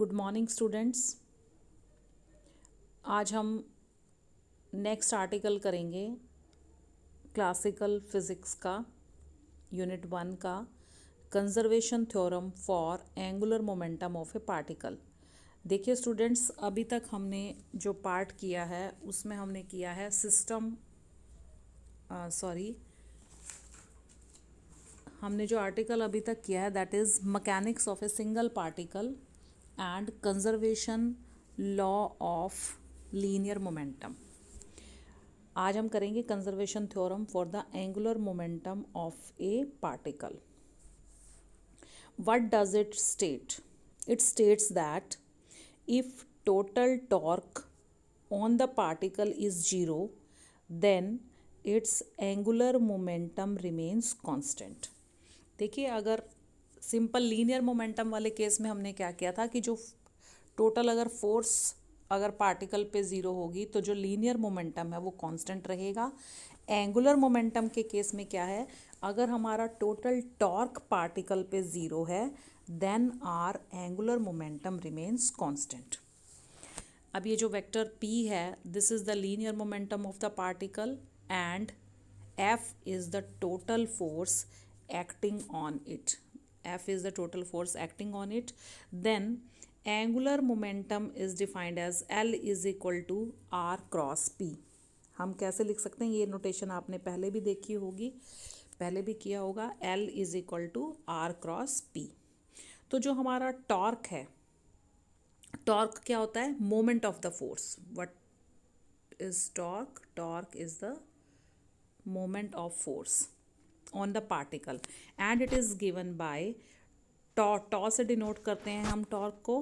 Good morning students. आज हम next article करेंगे क्लासिकल फिज़िक्स का यूनिट 1 का conservation theorem for angular momentum of A particle. देखिए स्टूडेंट्स, अभी तक हमने जो पार्ट किया है उसमें हमने किया है हमने जो आर्टिकल अभी तक किया है that is mechanics of a single particle and conservation law of linear momentum. आज हम करेंगे conservation theorem for the angular momentum of A particle. What does it state? It states that if total torque on the particle is zero, then its angular momentum remains constant। देखिए, अगर simple linear momentum वाले case में हमने क्या किया था कि जो टोटल अगर फोर्स अगर पार्टिकल पे ज़ीरो होगी तो जो लीनियर मोमेंटम है वो कांस्टेंट रहेगा। एंगुलर मोमेंटम के केस में क्या है, अगर हमारा टोटल टॉर्क पार्टिकल पे ज़ीरो है then are angular momentum remains constant. अब ये जो वेक्टर p है, this is the linear momentum of the particle and f is the total force acting on it. F is the total force acting on it. Then angular momentum is defined as L is equal to R cross P. हम कैसे लिख सकते हैं, ये notation आपने पहले भी देखी होगी, पहले भी किया होगा। L is equal to R cross P। तो जो हमारा टॉर्क है, टॉर्क क्या होता है? Moment of the force. What is torque? Torque is the moment of force on the particle and it is given by tau से denote करते हैं हम टॉर्क को।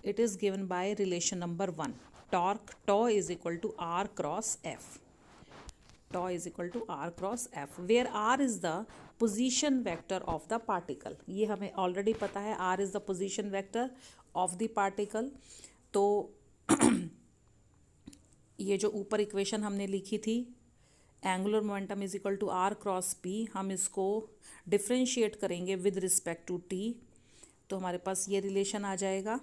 It is given by relation number 1, torque tau is equal to R cross F. Tau is equal to R cross F, where R is the position vector of the particle. ये हमें already पता है, are is the position vector of the particle. तो ये जो ऊपर equation हमने लिखी थी angular momentum is equal to R cross P, हम इसको डिफ्रेंशिएट करेंगे विद रिस्पेक्ट टू टी, तो हमारे पास ये रिलेशन आ जाएगा।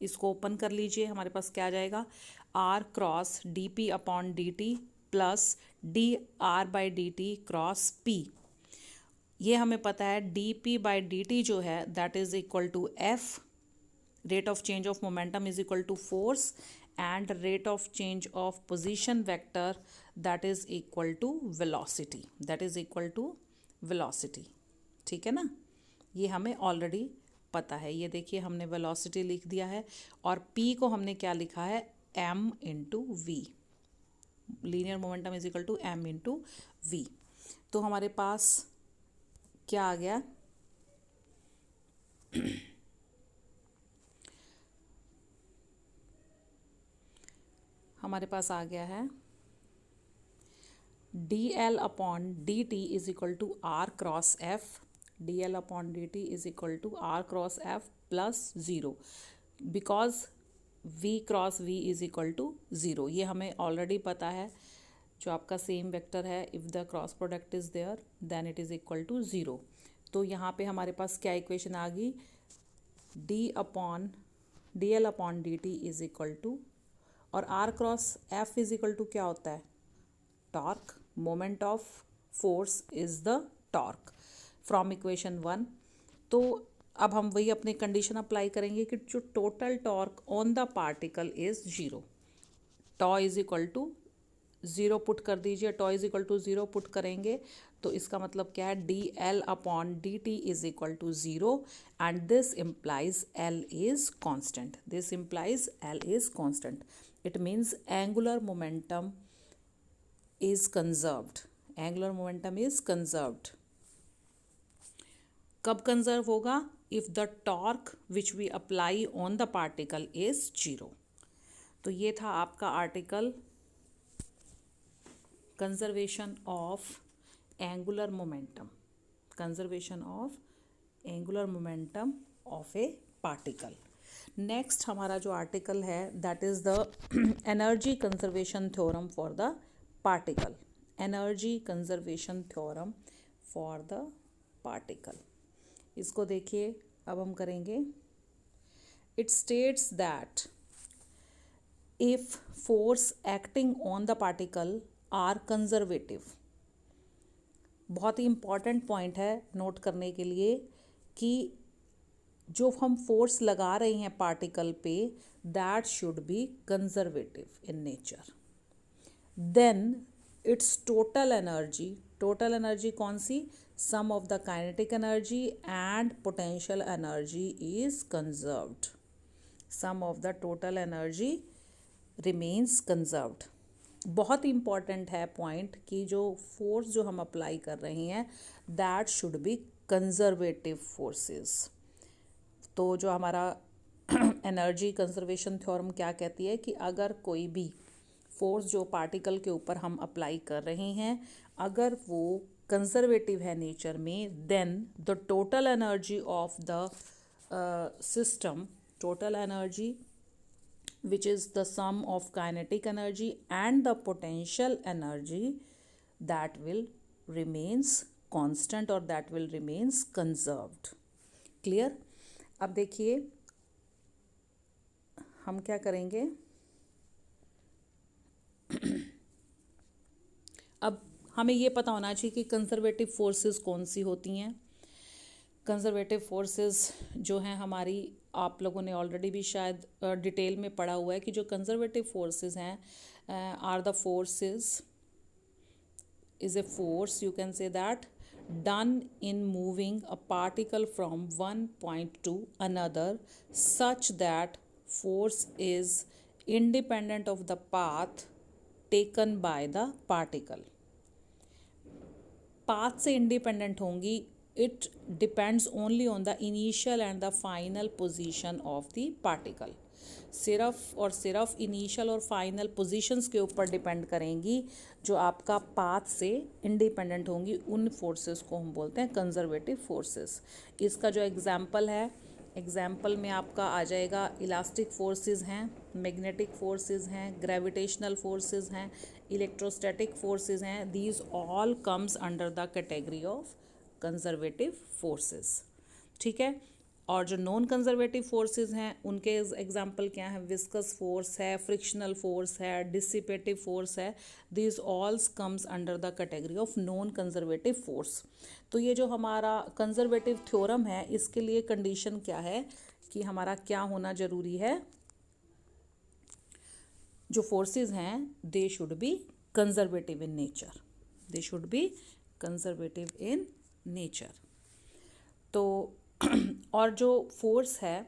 इसको ओपन कर लीजिए, हमारे पास क्या आ जाएगा? R cross D P upon D T plus D R by D T cross P. ये हमें पता है D P by D T जो है that is equal to F, rate of change of momentum is equal to force and rate of change of position vector that is equal to velocity, that is equal to velocity। ठीक है ना, ये हमें already पता है। ये देखिए हमने velocity लिख दिया है और p को हमने क्या लिखा है? m into V. Linear momentum is equal to m into V. तो हमारे पास क्या आ गया? हमारे पास आ गया है D L upon D T is equal to R cross F. D L upon D T is equal to R cross F plus zero, because V cross V is equal to zero. ये हमें already पता है, जो आपका same vector है, if the cross product is there then it is equal to zero. तो यहाँ पे हमारे पास क्या इक्वेशन आ गई? D L upon D T is equal to, और R cross F is equal to क्या होता है? Torque. Moment of force is the torque from equation 1। तो अब हम वही अपनी कंडीशन अप्लाई करेंगे कि जो total torque on the particle is zero. Tau is equal to zero put कर दीजिए, tau is equal to zero put करेंगे तो इसका मतलब क्या है? D L upon D T is equal to zero and this implies L is constant. This implies L is constant. It means angular momentum is conserved. Angular momentum is conserved. कब conserve होगा? If the torque which we apply on the particle is zero. तो ये था आपका article conservation of angular momentum. Conservation of angular momentum of A particle. Next हमारा जो article है that is the energy conservation theorem for the particle. Energy conservation theorem for the particle. इसको देखिए, अब हम करेंगे it states that if force acting on the particle are conservative, बहुत ही important point है नोट करने के लिए कि जो हम फोर्स लगा रहे हैं पार्टिकल पे that should be conservative in nature. Then its total energy कौन सी, sum of the kinetic energy and potential energy is conserved, sum of the total energy remains conserved. बहुत इंपॉर्टेंट है पॉइंट कि जो फोर्स जो हम apply कर रहे हैं that should be conservative forces. तो जो हमारा एनर्जी कंजर्वेशन थ्योरम क्या कहती है कि अगर कोई भी फोर्स जो पार्टिकल के ऊपर हम अप्लाई कर रहे हैं अगर वो कंजर्वेटिव है नेचर में, then the total energy of the system, total energy which is the sum of kinetic energy and the potential energy, that will remains constant or that will remains conserved. Clear? अब देखिए हम क्या करेंगे, अब हमें ये पता होना चाहिए कि कंजर्वेटिव फोर्सेस कौन सी होती हैं। कंजर्वेटिव फोर्सेस जो हैं हमारी, आप लोगों ने ऑलरेडी भी शायद डिटेल में पढ़ा हुआ है कि जो कंजर्वेटिव फोर्सेस हैं are the forces, is a force you can say that done in moving a particle from one point to another such that force is independent of the path taken by the particle. Path से independent होंगी, it depends only on the initial and the final position of the particle। सिर्फ और सिर्फ initial और final positions के ऊपर depend करेंगी जो आपका पाथ से इंडिपेंडेंट होंगी, उन फोर्सेस को हम बोलते हैं कंजर्वेटिव फोर्सेस। इसका जो एग्जांपल है, एग्जांपल में आपका आ जाएगा इलास्टिक फोर्सेस हैं, मैग्नेटिक फोर्सेस हैं, ग्रेविटेशनल फोर्सेस हैं, इलेक्ट्रोस्टैटिक फोर्सेस हैं। These all comes under the category of conservative forces. ठीक है, और जो नॉन कंजर्वेटिव फोर्सेस हैं उनके एग्जांपल क्या है, विस्कस फोर्स है, फ्रिक्शनल फोर्स है, डिसिपेटिव फोर्स है। This also comes under the category of non conservative force. तो ये जो हमारा कंजर्वेटिव थ्योरम है इसके लिए कंडीशन क्या है कि हमारा क्या होना जरूरी है, जो फोर्सेस हैं they should be conservative in nature, they should be conservative in nature. तो और जो फोर्स है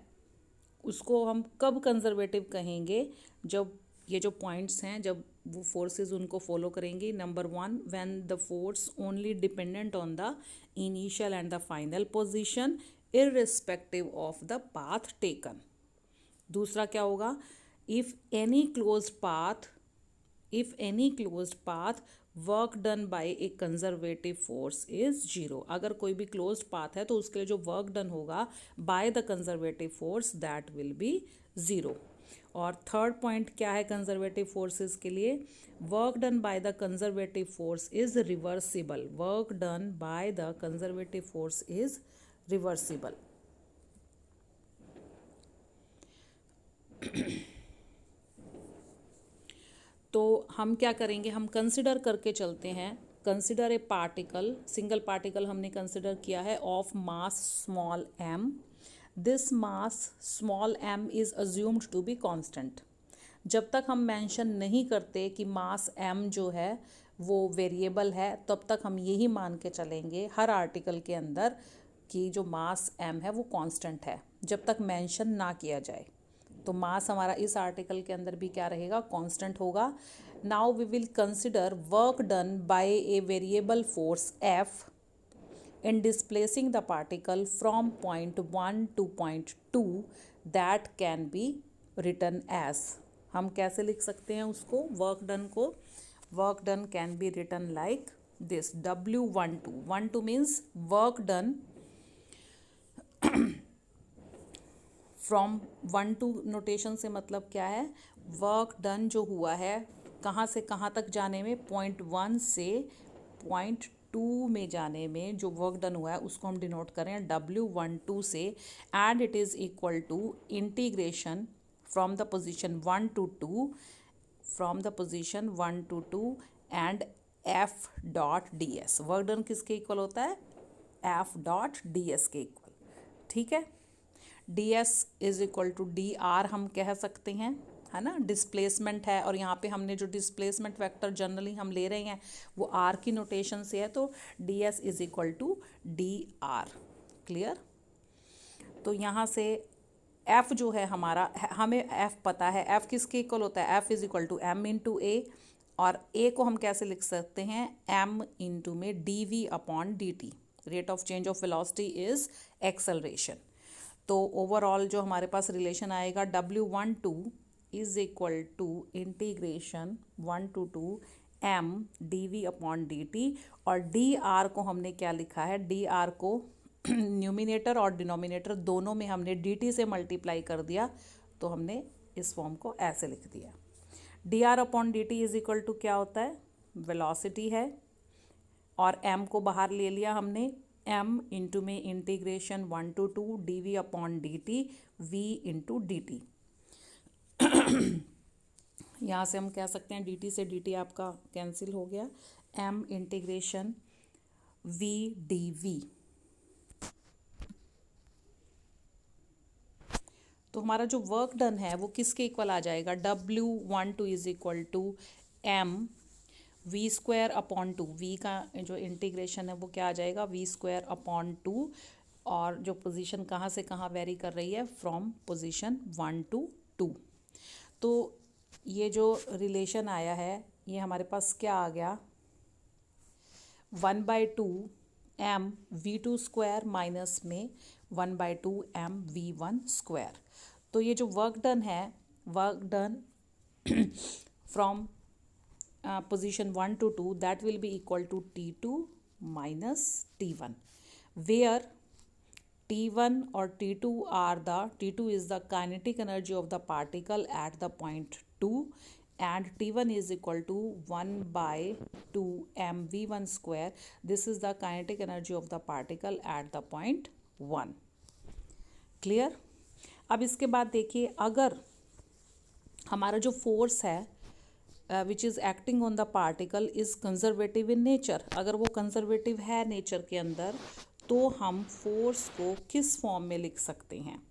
उसको हम कब कंजर्वेटिव कहेंगे, जब ये जो पॉइंट्स हैं जब वो फोर्सेस उनको फॉलो करेंगी। Number 1, when the force only dependent on the initial and the final position irrespective of the path taken. दूसरा क्या होगा, if any closed path work done by A conservative force is 0। अगर कोई भी closed path है तो उसके लिए जो वर्क डन होगा bye the conservative force that will be 0। और थर्ड पॉइंट क्या है कंजर्वेटिव फोर्सेस के लिए, work done by the conservative force is reversible, work done by the conservative force is reversible. तो हम क्या करेंगे, हम कंसिडर करके चलते हैं। Consider a particle, single particle हमने कंसिडर किया है of mass small m। This mass small m is assumed to be constant. जब तक हम मेंशन नहीं करते कि मास m जो है वो वेरिएबल है तब तक हम यही मान के चलेंगे हर आर्टिकल के अंदर कि जो मास m है वो कांस्टेंट है, जब तक मेंशन ना किया जाए। तो मास हमारा इस आर्टिकल के अंदर भी क्या रहेगा, कांस्टेंट होगा। Now we will consider work done by a variable force F in displacing the particle from point 1 to point 2 that can be written as। हम कैसे लिख सकते हैं उसको, वर्क डन को, work done can be written like this W12। 12 means work done from 1 to notation से मतलब क्या है, वर्क डन जो हुआ है कहाँ से कहाँ तक जाने में, पॉइंट 1 से पॉइंट 2 W12 में जाने में जो वर्क डन हुआ है उसको हम डिनोट करें W12 से, and it is equal to integration from the position 1 to 2, from the position 1 to 2 and F dot D S. Work done किसके इक्वल होता है? F डॉट डी एस के इक्वल। ठीक है, D S is equal to D R हम कह सकते हैं, है ना, डिस्प्लेसमेंट है, और यहाँ पे हमने जो डिस्प्लेसमेंट वेक्टर जनरली हम ले रहे हैं वो आर की नोटेशन से है, तो D S is equal to D R. Clear? तो यहाँ से एफ जो है हमारा, हमें एफ पता है, एफ किसके इक्वल होता है? F is equal to M into A, और ए को हम कैसे लिख सकते हैं? एम इंटू में D V upon D T. Rate of change of velocity is acceleration. तो ओवरऑल जो हमारे पास रिलेशन आएगा W12 is equal to integration 1 to 2 M D V upon D T, और डी आर को हमने क्या लिखा है? डी आर को न्यूमिनेटर और डिनोमिनेटर दोनों में हमने डी टी से मल्टीप्लाई कर दिया, तो हमने इस फॉर्म को ऐसे लिख दिया। D R upon D T is equal to क्या होता है? वेलोसिटी है, और एम को बाहर ले लिया हमने, एम इंटू में integration 1 to 2 D V upon D T, V into D T. यहाँ से हम कह सकते हैं डी टी से डी टी आपका कैंसिल हो गया, M integration V D V. तो हमारा जो वर्क डन है वो किसके इक्वल आ जाएगा? W12 is equal to M V square upon 2, V का जो इंटीग्रेशन है वो क्या आ जाएगा? वी स्क्वायर अपॉन 2, और जो पोजीशन कहाँ से कहाँ वेरी कर रही है? From position 1 to 2। तो ये जो रिलेशन आया है ये हमारे पास क्या आ गया? 1/2 M V two square minus में 1/2 एम वी वन स्क्वायर। तो ये जो वर्क डन है, work done from position 1 to 2, that will be equal to T2 minus T1, where T1 or T2 are the, T2 is the kinetic energy of the particle at the point 2, and T1 is equal to 1/2 mv1 square. This is the kinetic energy of the particle at the point 1. Clear? अब इसके बाद देखिए, अगर हमारा जो force है which is acting on the particle is conservative in nature, अगर वो कंजर्वेटिव है नेचर के अंदर, तो हम फोर्स को किस फॉर्म में लिख सकते हैं?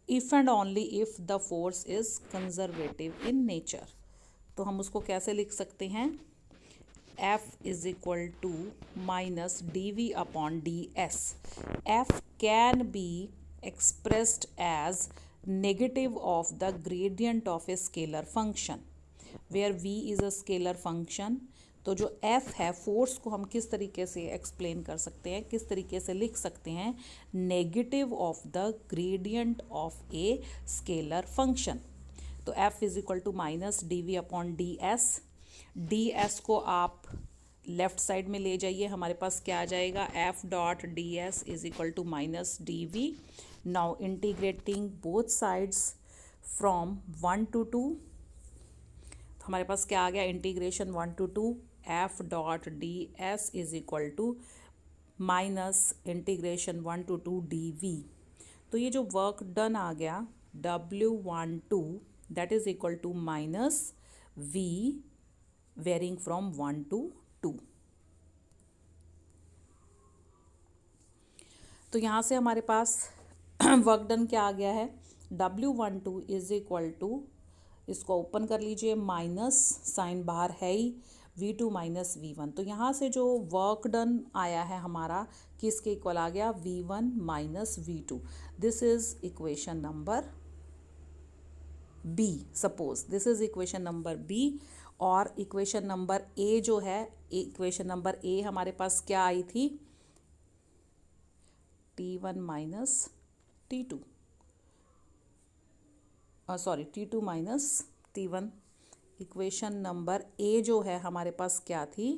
If and only if the force is conservative in nature. तो हम उसको कैसे लिख सकते हैं? F is equal to minus D V upon D S. F can be expressed as negative of the gradient of a scalar function, where v is a scalar function। तो जो f है, फोर्स को हम किस तरीके से explain कर सकते हैं, किस तरीके से लिख सकते हैं? Negative of the gradient of a scalar function. तो f is equal to minus D V upon D S. D S को आप लेफ्ट साइड में ले जाइए, हमारे पास क्या आ जाएगा? f dot D S is equal to minus D V. Now integrating both sides from 1 to 2, तो हमारे पास क्या आ गया? Integration 1 to 2 f dot D S is equal to minus integration 1 to 2 D V. तो ये जो वर्क डन आ गया W12 that is equal to minus v varying from 1 to 2। तो यहाँ से हमारे पास वर्क डन क्या आ गया है? W12 इज इक्वल टू, इसको ओपन कर लीजिए, माइनस साइन बाहर है ही, V2 माइनस V1। तो यहाँ से जो वर्क डन आया है हमारा किसके इक्वल आ गया? V1 minus V2। This is equation number B। Suppose this is equation number B, और इक्वेशन नंबर A जो है, इक्वेशन नंबर A हमारे पास क्या आई थी? T1 minus T2, sorry T2 minus T1। Equation number A जो है हमारे पास क्या थी?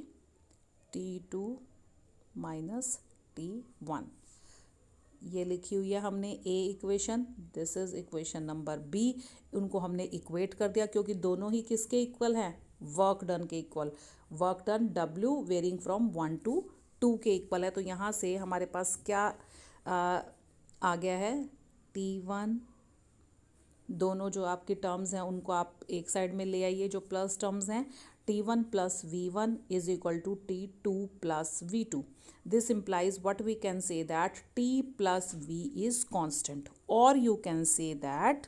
T2 minus T1। ये लिखी हुई है हमने A equation, this is equation number B। उनको हमने इक्वेट कर दिया क्योंकि दोनों ही किसके इक्वल हैं? वर्क डन के equal. Work done W varying from 1 to 2 के इक्वल है। तो यहाँ से हमारे पास क्या आ गया है, T1, दोनों जो आपके टर्म्स हैं उनको आप एक साइड में ले आइए, जो प्लस टर्म्स हैं, T1 plus V1 is equal to T2 plus V2. This implies what we can say that T plus V is constant, or you can say that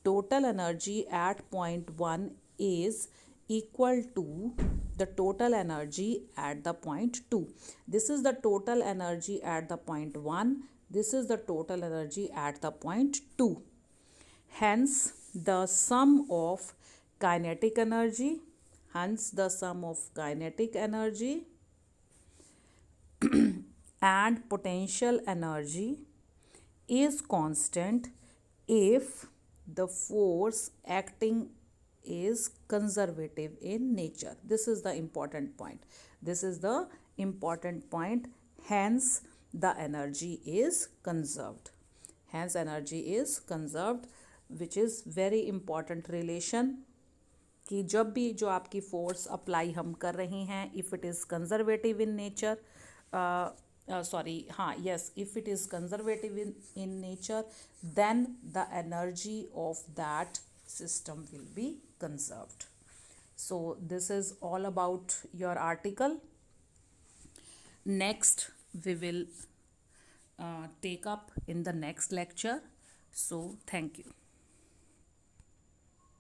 total energy at point 1 is equal to the total energy at the point 2. This is the total energy at the point 1. This is the total energy at the point 2. Hence, the sum of kinetic energy, and potential energy is constant if the force acting is conservative in nature. This is the important point. Hence, the energy is conserved. Which is very important relation, कि जब भी जो आपकी force apply हम कर रहे हैं, if it is conservative in nature, if it is conservative in nature, then the energy of that system will be conserved. So this is all about your article. Next we will take up in the next lecture. So thank you.